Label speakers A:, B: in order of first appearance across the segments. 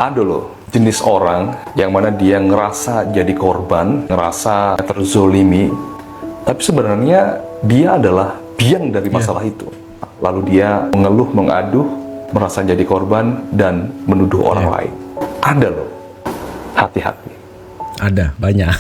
A: Ada loh jenis orang yang mana dia ngerasa jadi korban, ngerasa terzolimi, tapi sebenarnya dia adalah biang dari masalah itu. Lalu dia mengeluh, mengaduh, merasa jadi korban, dan menuduh orang lain. Ada loh, hati-hati.
B: Ada, banyak.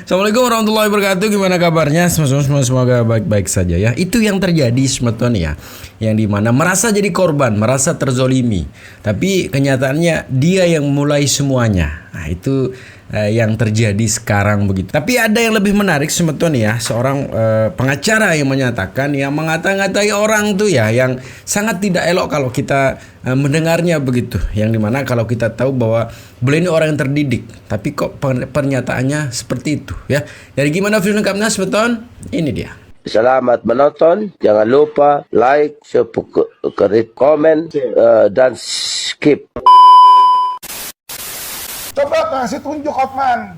B: Assalamualaikum warahmatullahi wabarakatuh. Gimana kabarnya? Semoga baik-baik saja ya. Itu yang terjadi semeton ya. Yang dimana merasa jadi korban, merasa terzolimi. Tapi kenyataannya dia yang mulai semuanya. Nah itu yang terjadi sekarang begitu. Tapi ada yang lebih menarik semeton ya. Seorang pengacara yang menyatakan yang mengata-ngatai orang tuh ya. Yang sangat tidak elok kalau kita mendengarnya begitu. Yang dimana kalau kita tahu bahwa beliau ini orang yang terdidik. Tapi kok pernyataannya seperti itu ya. Jadi gimana video lengkapnya semeton? Ini dia.
C: Selamat menonton. Jangan lupa like, subscribe, komen, dan skip.
D: Coba kasih tunjuk Hotman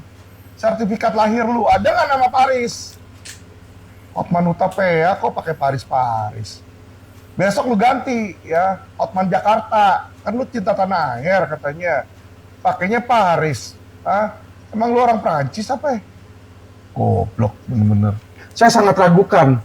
D: sertifikat lahir lu, ada nggak nama Paris? Hotman Hutapea kok pakai Paris. Besok lu ganti ya, Hotman Jakarta, kan lu cinta tanah air katanya, pakainya Paris. Emang lu orang Prancis apa ya? Goblok bener-bener. Saya sangat ragukan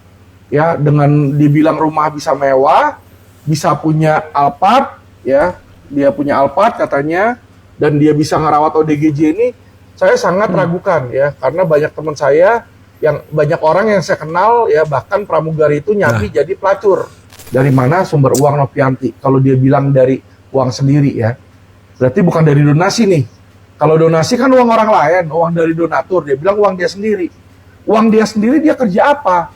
D: ya dengan dibilang rumah bisa mewah, bisa punya Alphard ya, dia punya Alphard katanya, dan dia bisa ngerawat ODGJ ini. Saya sangat ragukan ya, karena banyak teman saya yang banyak orang yang saya kenal ya, bahkan pramugari itu nyambi jadi pelacur. Dari mana sumber uang Novianti? Kalau dia bilang dari uang sendiri ya, berarti bukan dari donasi nih. Kalau donasi kan uang orang lain, uang dari donatur. Dia bilang uang dia sendiri. Uang dia sendiri dia kerja apa?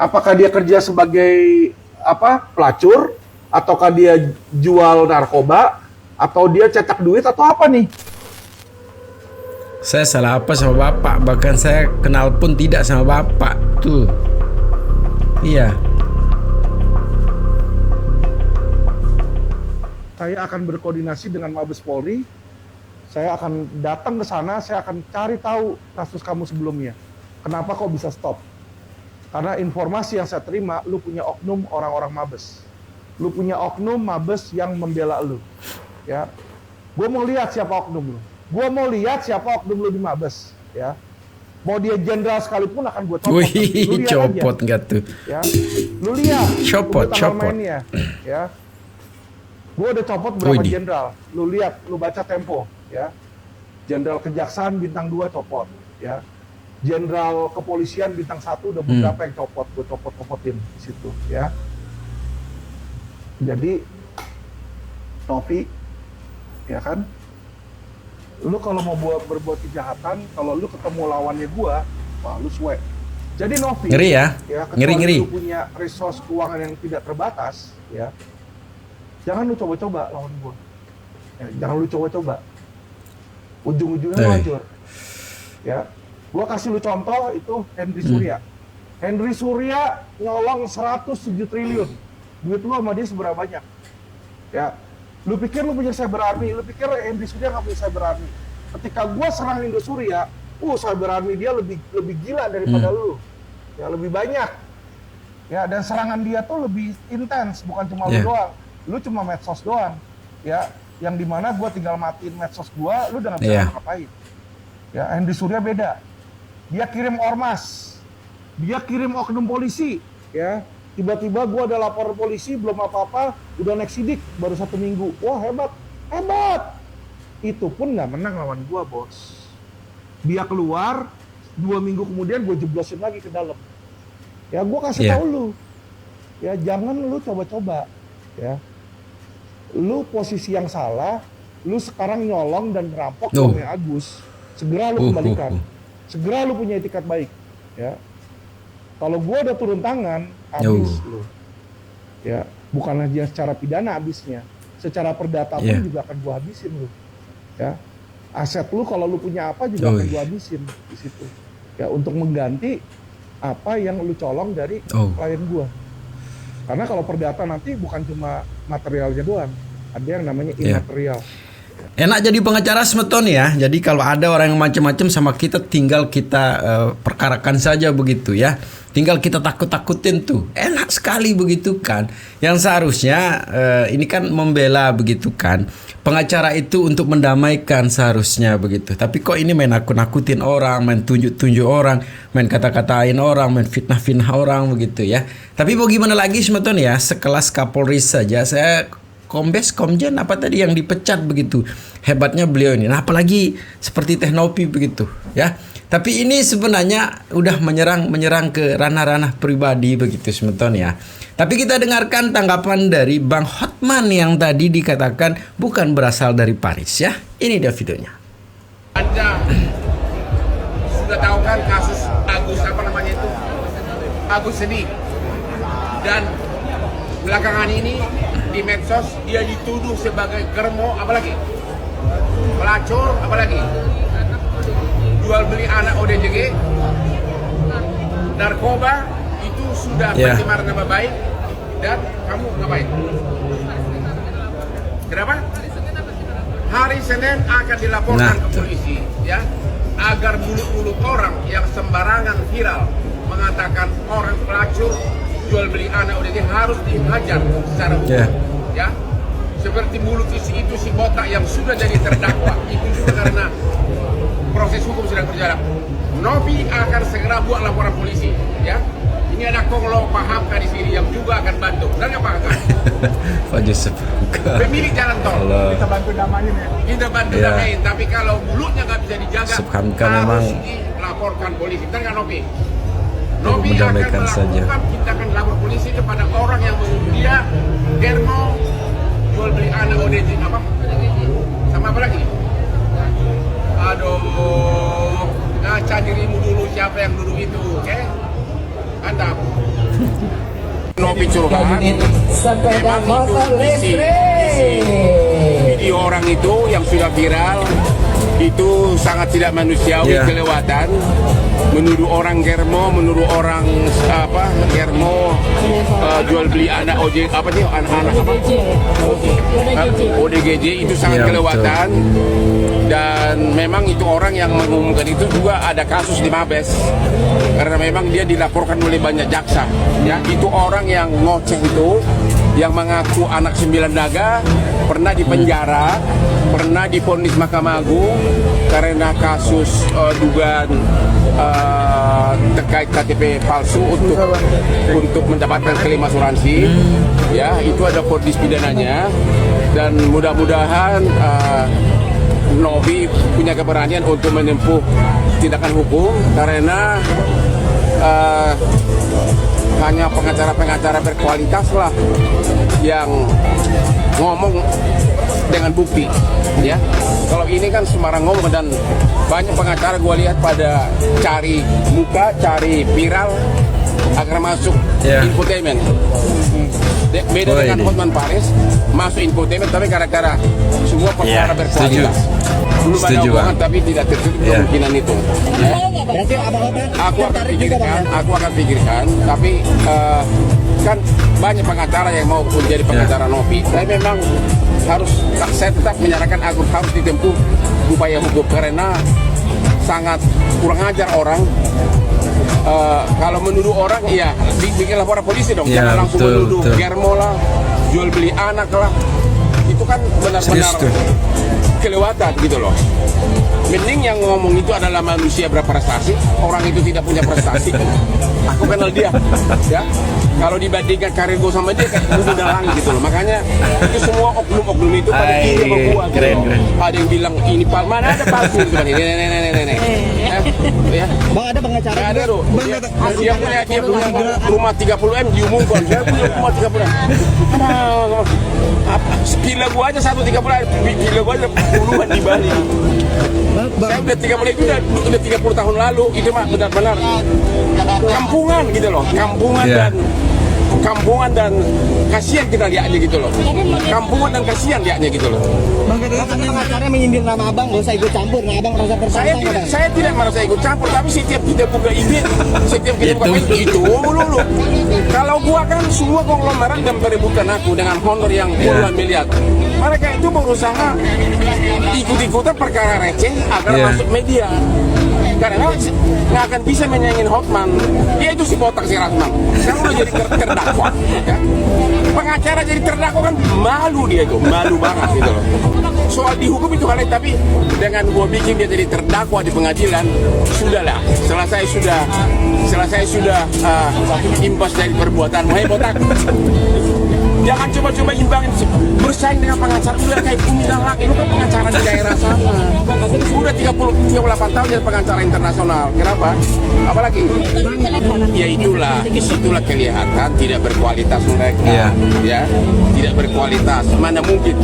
D: Apakah dia kerja sebagai pelacur, ataukah dia jual narkoba, atau dia cetak duit atau apa nih?
B: Saya salah apa sama bapak? Bahkan saya kenal pun tidak sama bapak tuh. Iya.
D: Saya akan berkoordinasi dengan Mabes Polri. Saya akan datang ke sana, saya akan cari tahu kasus kamu sebelumnya. Kenapa kok bisa stop? Karena informasi yang saya terima, lu punya oknum orang-orang Mabes. Lu punya oknum Mabes yang membela lu. Ya. Gue mau lihat siapa oknum lu. Gue mau lihat siapa oknum lu di Mabes. Ya. Mau dia jenderal sekalipun akan gue copot.
B: Wih, copot nggak tuh?
D: Ya. Lu lihat.
B: Copot.
D: Mainnya. Ya. Gue udah copot berapa jenderal. Lu lihat, lu baca Tempo. Ya. Jenderal Kejaksaan bintang 2 copot. Ya. Jenderal Kepolisian bintang 1 udah beberapa yang copot, gue copot-copotin di situ ya. Jadi Novi, ya kan, lu kalau mau berbuat kejahatan, kalau lu ketemu lawannya gua, wah lu suwe. Jadi Novi,
B: ngeri ya, ngeri.
D: Lu punya resource keuangan yang tidak terbatas, ya, jangan lu coba-coba lawan gua. Ya, jangan lu coba-coba. Ujung-ujungnya lu hancur. Ya. Gua kasih lu contoh itu Henry Surya. Henry Surya nyolong 107 triliun. Duit lu sama dia seberapa banyak? Ya. Lu pikir lu punya cyber army, lu pikir Henry Surya nggak punya cyber army. Ketika gua serang Indo Surya, cyber army dia lebih gila daripada lu. Ya, lebih banyak. Ya, dan serangan dia tuh lebih intens, bukan cuma lu doang. Lu cuma medsos doang. Ya, yang dimana gua tinggal matiin medsos gua, lu udah nggak bisa ngapain. Ya, Henry Surya beda. Dia kirim ormas, dia kirim oknum polisi, ya. Tiba-tiba gue ada lapor polisi, belum apa-apa, udah naik sidik, baru 1 minggu. Wah hebat. Itu pun nggak menang lawan gue, bos. Dia keluar, 2 minggu kemudian gue jeblosin lagi ke dalam. Ya gue kasih tahu lu, ya jangan lu coba-coba, ya. Lu posisi yang salah, lu sekarang nyolong dan ngerampok uangnya Agus. Segera lu kembalikan. Segera lu punya etikat baik, ya. Kalau gue udah turun tangan, habis lu, ya. Bukan hanya secara pidana habisnya, secara perdata pun juga akan gue habisin lu, ya. Aset lu kalau lu punya apa juga akan gue habisin di situ, ya. Untuk mengganti apa yang lu colong dari klien gue. Karena kalau perdata nanti bukan cuma materialnya doang, ada yang namanya imaterial.
B: Enak jadi pengacara semeton ya. Jadi kalau ada orang yang macam-macam sama kita, tinggal kita perkarakan saja begitu ya. Tinggal kita takut-takutin tuh. Enak sekali begitu kan. Yang seharusnya ini kan membela begitu kan. Pengacara itu untuk mendamaikan seharusnya begitu. Tapi kok ini main nakut-nakutin orang, main tunjuk-tunjuk orang, main kata-katain orang, main fitnah-fitnah orang begitu ya. Tapi mau gimana lagi semeton ya, sekelas Kapolri saja saya Kombes, Komjen apa tadi yang dipecat begitu. Hebatnya beliau ini. Nah, apalagi seperti Teh Nopi begitu, ya. Tapi ini sebenarnya udah menyerang ke ranah-ranah pribadi begitu semeton ya. Tapi kita dengarkan tanggapan dari Bang Hotman yang tadi dikatakan bukan berasal dari Paris ya. Ini dia videonya.
E: Anda sudah tahu kan kasus Agus apa namanya itu? Agus Sedi. Dan belakangan ini di medsos dia dituduh sebagai germo, apalagi pelacur, apalagi jual beli anak ODJG, narkoba, itu sudah pencemaran nama baik. Dan kamu ngapain? Kenapa? Hari Senin akan dilaporkan ke polisi, ya, agar mulut-mulut orang yang sembarangan viral mengatakan orang pelacur jual beli anak ODGJ harus dihajar secara hukum, ya. Seperti mulut itu si botak yang sudah jadi terdakwa, itu juga karena proses hukum sedang berjalan. Nopi akan segera buat laporan polisi, ya. Ini ada Konglo Pak Hamka di sini yang juga akan bantu. Dan apa Hamka?
B: Pak Joseph
E: pemilik jalan tol.
D: Kita bantu damain ya.
E: Kita bantu damain, tapi kalau mulutnya nggak bisa dijaga, harus dilaporkan polisi. Benar nggak Nopi? Nopi akan melakukan tindakan lapor polisi kepada orang yang menuduh dia germo, jual beli anak ODJ apa? Sama apa lagi? Aduh, ngaca dirimu dulu siapa yang duduk itu, oke? Mantap. Nopi curhat, memang itu isi video orang itu yang sudah viral itu sangat tidak manusiawi, kelewatan, menuduh orang germo, menuduh orang apa germo, jual beli anak ojek apa sih, anak-anak apa ODGJ itu sangat kelewatan. Dan memang itu orang yang mengumumkan itu juga ada kasus di Mabes karena memang dia dilaporkan oleh banyak jaksa, ya. Itu orang yang ngoceh itu, yang mengaku anak 9 naga, pernah dipenjara, pernah divonis Mahkamah Agung karena kasus dugaan terkait KTP palsu untuk mendapatkan klaim asuransi, ya. Itu ada vonis pidananya. Dan mudah-mudahan Novi punya keberanian untuk menempuh tindakan hukum karena hanya pengacara-pengacara berkualitas lah yang ngomong dengan bukti, ya. Kalau ini kan sembarang ngomong, dan banyak pengacara gue lihat pada cari muka, cari viral agar masuk infotainment. Beda dengan Hotman Paris, masuk infotainment tapi gara-gara semua perkara berkualitas. Belum ada hubungan tapi tidak tertutup kemungkinan itu. Ya. Aku akan pikirkan, tapi kan banyak pengacara yang mau menjadi pengacara Novi. Tapi memang saya tetap menyarankan aku harus ditempuh upaya hukum karena sangat kurang ajar orang. Kalau menuduh orang, ya bikin laporan polisi dong, jangan langsung menuduh germo lah, jual beli anak lah. Itu kan benar-benar kelewatan gitu loh. Mending yang ngomong itu adalah manusia berprestasi, orang itu tidak punya prestasi. Aku kenal dia, ya. Kalau dibandingkan karir gue sama dia kayak gue udah langit gitu loh. Makanya itu semua oknum-oknum itu pada iri sama gue gitu loh. Ada yang bilang ini mana ada palsu gitu kan. Nenek. Ya. Bang ada pengacara. Gak ada loh. Dia punya rumah 30M diumumkan. Saya punya rumah 30M. Villa gua aja 130, villa gua aja puluhan di Bali. Saya udah 30 itu udah 30 tahun lalu, itu mah benar-benar kampungan gitu loh, kampungan dan kasihan kita lihatnya gitu loh, kampungan dan kasihan lihatnya gitu loh.
F: Bang pengacaranya menyindir nama abang, gak usah ikut campur, nah abang merasa tersangka.
E: Saya tidak merasa ikut campur, tapi setiap kita buka IG, setiap kita buka itu dulu. Kalau gua kan semua konglomerat dan memperebutkan aku dengan honor yang puluhan miliar. Mereka itu berusaha ikut-ikutan perkara receh agar
B: Iya.
E: masuk media. Karena nggak akan bisa menyaingin Hotman. Dia itu si botak si Ratman. Sekarang udah jadi terdakwa. Ya. Pengacara jadi terdakwa kan malu dia itu, malu banget gitu loh. Soal dihukum itu hal lain, tapi dengan gua bikin dia jadi terdakwa di pengadilan, sudahlah. Selesai sudah imbas dari perbuatan. Hai botak. Jangan coba-coba imbangin bersaing dengan pengacara udah kayak Bumi dan Langit. Lu kan pengacara di daerah sana. Udah 38 tahun jadi pengacara internasional. Kenapa? Apalagi? Ya itulah kelihatan tidak berkualitas mereka.
B: Iya.
E: Ya, tidak berkualitas. Mana mungkin?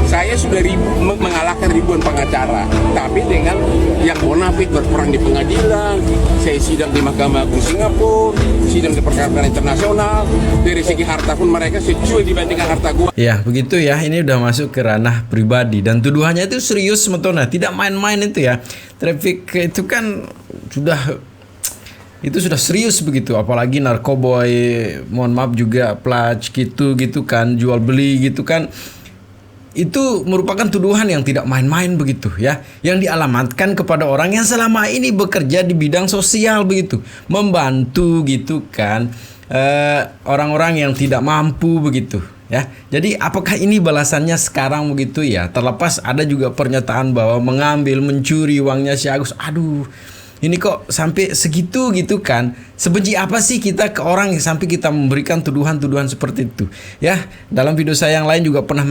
E: Saya sudah mengalahkan ribuan pengacara, tapi dengan yang bonafit berperang di pengadilan. Saya sidang di Mahkamah Agung Singapura, sidang di perkara internasional. Dari segi harta pun mereka secuil dibandingkan harta gua.
B: Ya begitu ya, ini udah masuk ke ranah pribadi dan tuduhannya itu serius Metona, tidak main-main itu ya. Traffic itu kan sudah serius begitu, apalagi narkoboy, mohon maaf juga pelaj gitu kan, jual beli gitu kan. Itu merupakan tuduhan yang tidak main-main begitu ya, yang dialamatkan kepada orang yang selama ini bekerja di bidang sosial begitu, membantu gitu kan. Orang-orang yang tidak mampu begitu ya. Jadi apakah ini balasannya sekarang begitu ya? Terlepas ada juga pernyataan bahwa mengambil, mencuri uangnya si Agus. Aduh, ini kok sampai segitu gitu kan? Sebenci apa sih kita ke orang yang sampai kita memberikan tuduhan-tuduhan seperti itu? Ya, dalam video saya yang lain juga pernah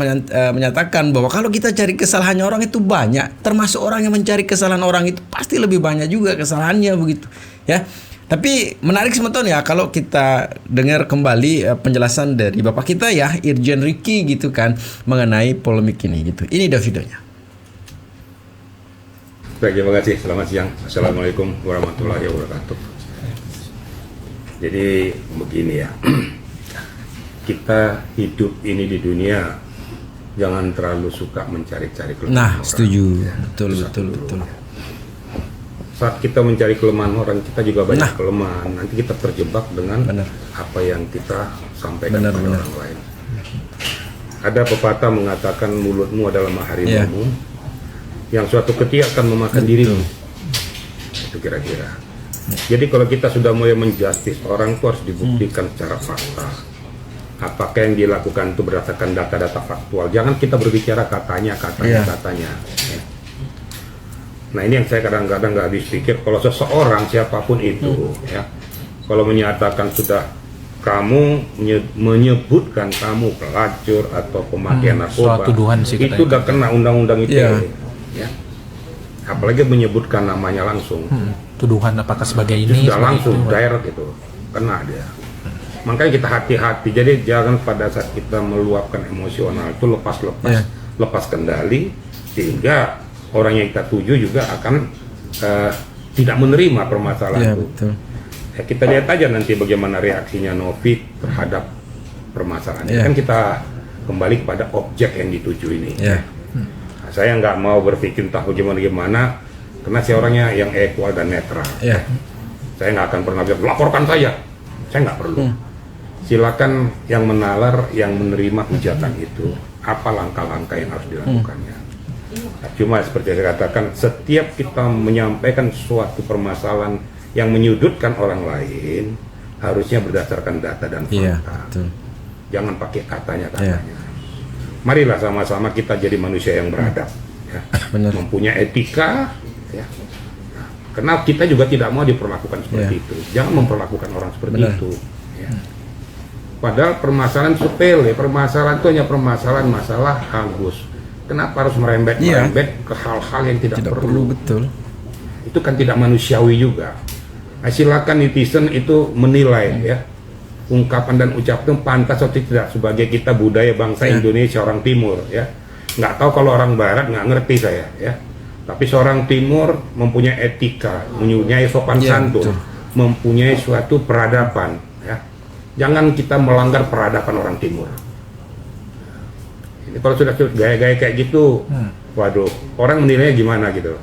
B: menyatakan bahwa kalau kita cari kesalahannya orang itu banyak, termasuk orang yang mencari kesalahan orang itu pasti lebih banyak juga kesalahannya begitu ya. Tapi menarik semeton ya kalau kita dengar kembali penjelasan dari bapak kita ya, Irjen Ricky gitu kan, mengenai polemik ini gitu. Ini dah videonya.
G: Baik, terima kasih. Selamat siang. Assalamualaikum warahmatullahi wabarakatuh. Jadi begini ya, kita hidup ini di dunia jangan terlalu suka mencari-cari kelemahan
B: Nah,
G: orang.
B: setuju.
G: Ya,
B: Betul.
G: Saat kita mencari kelemahan orang, kita juga banyak
B: Nah.
G: kelemahan. Nanti kita terjebak dengan
B: Benar.
G: apa yang kita sampaikan
B: Benar.
G: kepada orang lain. Ada pepatah mengatakan mulutmu adalah harimau yang suatu ketika akan memakan
B: Betul.
G: dirimu. Itu kira-kira. Jadi kalau kita sudah mulai menjustis orang, itu harus dibuktikan secara fakta. Apakah yang dilakukan itu berdasarkan data-data faktual. Jangan kita berbicara katanya. Ya. Nah, ini yang saya kadang-kadang nggak habis pikir. Kalau seseorang siapapun itu, ya, kalau menyatakan sudah kamu menyebutkan kamu pelacur atau pemakaian narkoba, itu udah kena undang-undang ITE.
B: Iya.
G: Ya. Apalagi menyebutkan namanya langsung.
H: Tuduhan apakah sebagai
G: Itu
H: ini
G: sudah
H: sebagai
G: langsung
H: itu.
G: direct gitu, kena dia. Makanya kita hati-hati. Jadi jangan pada saat kita meluapkan emosional itu lepas kendali, sehingga orang yang kita tuju juga akan tidak menerima permasalahan
B: Ya,
G: itu.
B: betul.
G: Ya, kita lihat aja nanti bagaimana reaksinya Novi terhadap permasalahan ini.
B: Ya.
G: Kan kita kembali kepada objek yang dituju ini.
B: Ya.
G: Nah, saya nggak mau berpikir entah bagaimana, karena saya orangnya yang equal dan netral.
B: Ya.
G: Saya nggak akan pernah bilang laporkan saya nggak perlu. Silakan yang menalar, yang menerima hujatan itu, apa langkah-langkah yang harus dilakukannya. Nah, cuma seperti saya katakan, setiap kita menyampaikan suatu permasalahan yang menyudutkan orang lain, harusnya berdasarkan data dan
B: Iya,
G: fakta.
B: betul.
G: Jangan pakai katanya. Marilah sama-sama kita jadi manusia yang beradab, ya.
B: Benar.
G: Mempunyai etika, ya. Nah, karena kita juga tidak mau diperlakukan seperti
B: Iya.
G: itu. Jangan memperlakukan orang seperti
B: Benar.
G: itu. Ya. Padahal permasalahan sepele, permasalahan itu hanya permasalahan masalah Agus. Kenapa harus merembet ke hal-hal yang tidak perlu?
B: Betul.
G: Itu kan tidak manusiawi juga. Nah, silakan netizen itu menilai ya, ungkapan dan ucapan pantas atau tidak sebagai kita budaya bangsa Indonesia orang Timur ya. Nggak tahu kalau orang Barat, nggak ngerti saya ya. Tapi seorang Timur mempunyai etika, mempunyai sopan santun, mempunyai suatu peradaban ya. Jangan kita melanggar peradaban orang Timur. Ini kalau sudah gaya-gaya kayak gitu, waduh, orang menilainya gimana gitu.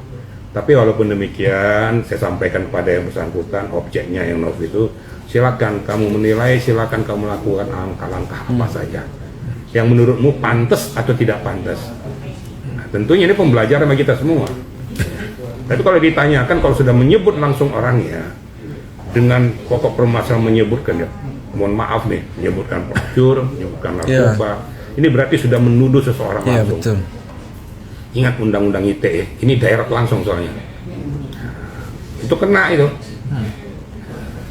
G: Tapi walaupun demikian, saya sampaikan kepada yang bersangkutan, objeknya yang Novi itu, silakan kamu menilai, silakan kamu lakukan langkah-langkah apa saja. yang menurutmu pantas atau tidak pantas. Nah, tentunya ini pembelajaran bagi kita semua. Tapi kalau ditanyakan, kalau sudah menyebut langsung orangnya dengan pokok permasalahan menyebutkan ya, mohon maaf nih, menyebutkan pelacur, menyebutkan narkoba, ini berarti sudah menuduh seseorang langsung.
B: Betul.
G: Ingat undang-undang ITE, ini direct langsung soalnya. Itu kena itu.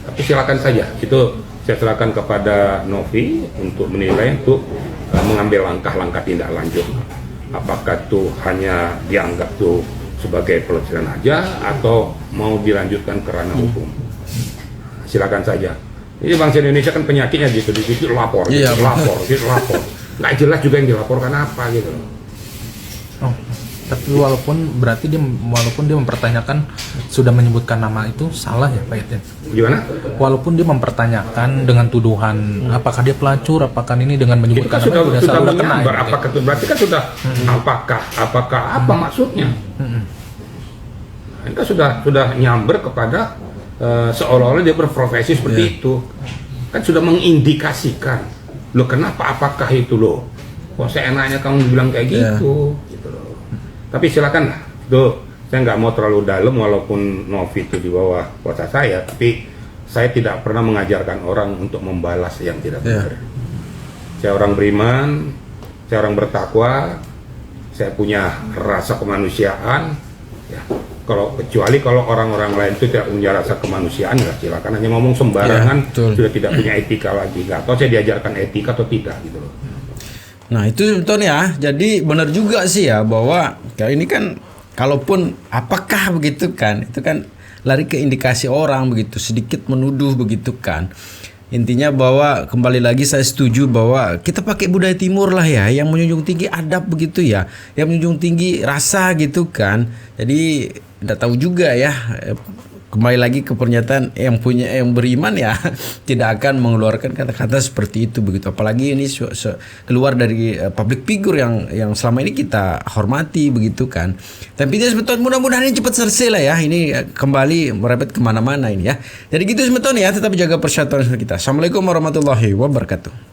G: Tapi silakan saja, itu saya serahkan kepada Novi untuk menilai, untuk mengambil langkah-langkah tindak lanjut. Apakah itu hanya dianggap tuh sebagai pelecehan aja atau mau dilanjutkan ke ranah hukum? Silakan saja. Ini bangsa Indonesia kan penyakitnya gitu, dikit lapor, lapor. Nggak jelas juga yang dilaporkan apa gitu.
H: Oh, tapi walaupun dia mempertanyakan sudah menyebutkan nama itu salah ya Pak Eten.
G: Gimana?
H: Walaupun dia mempertanyakan dengan tuduhan apakah dia pelacur, apakah ini dengan menyebutkan
G: Itu
H: nama
G: sudah
H: kena.
G: menyambar,
H: Ya,
G: apakah itu berarti kan sudah apakah apa maksudnya? Itu sudah nyamber kepada seolah-olah dia berprofesi seperti itu, kan sudah mengindikasikan. Loh kenapa, apakah itu loh? Kok seenaknya kamu bilang kayak gitu? Gitu loh. Tapi silakan lah, itu saya nggak mau terlalu dalam, walaupun Novi itu di bawah kuasa saya, tapi saya tidak pernah mengajarkan orang untuk membalas yang tidak benar. Saya orang beriman, saya orang bertakwa, saya punya rasa kemanusiaan. Ya. Kecuali kalau orang-orang lain itu tidak punya rasa kemanusiaan, ya silakan, hanya ngomong sembarangan, sudah tidak punya etika lagi. Nggak tahu saya diajarkan etika atau tidak gitu loh.
B: Nah itu betul ya, jadi benar juga sih ya bahwa kayak ini kan kalaupun apakah begitu kan, itu kan lari ke indikasi orang begitu, sedikit menuduh begitu kan. Intinya bahwa kembali lagi saya setuju bahwa kita pakai budaya timur lah ya, yang menjunjung tinggi adab begitu ya, yang menjunjung tinggi rasa gitu kan. Jadi tidak tahu juga ya, kembali lagi ke pernyataan yang beriman ya tidak akan mengeluarkan kata-kata seperti itu begitu, apalagi ini keluar dari public figure yang selama ini kita hormati begitu kan. Tapi itu sebetulnya mudah-mudahan ini cepat selesai lah ya, ini kembali merepet kemana-mana ini ya. Jadi gitu sebetulnya ya, tetap jaga persatuan kita. Assalamualaikum warahmatullahi wabarakatuh.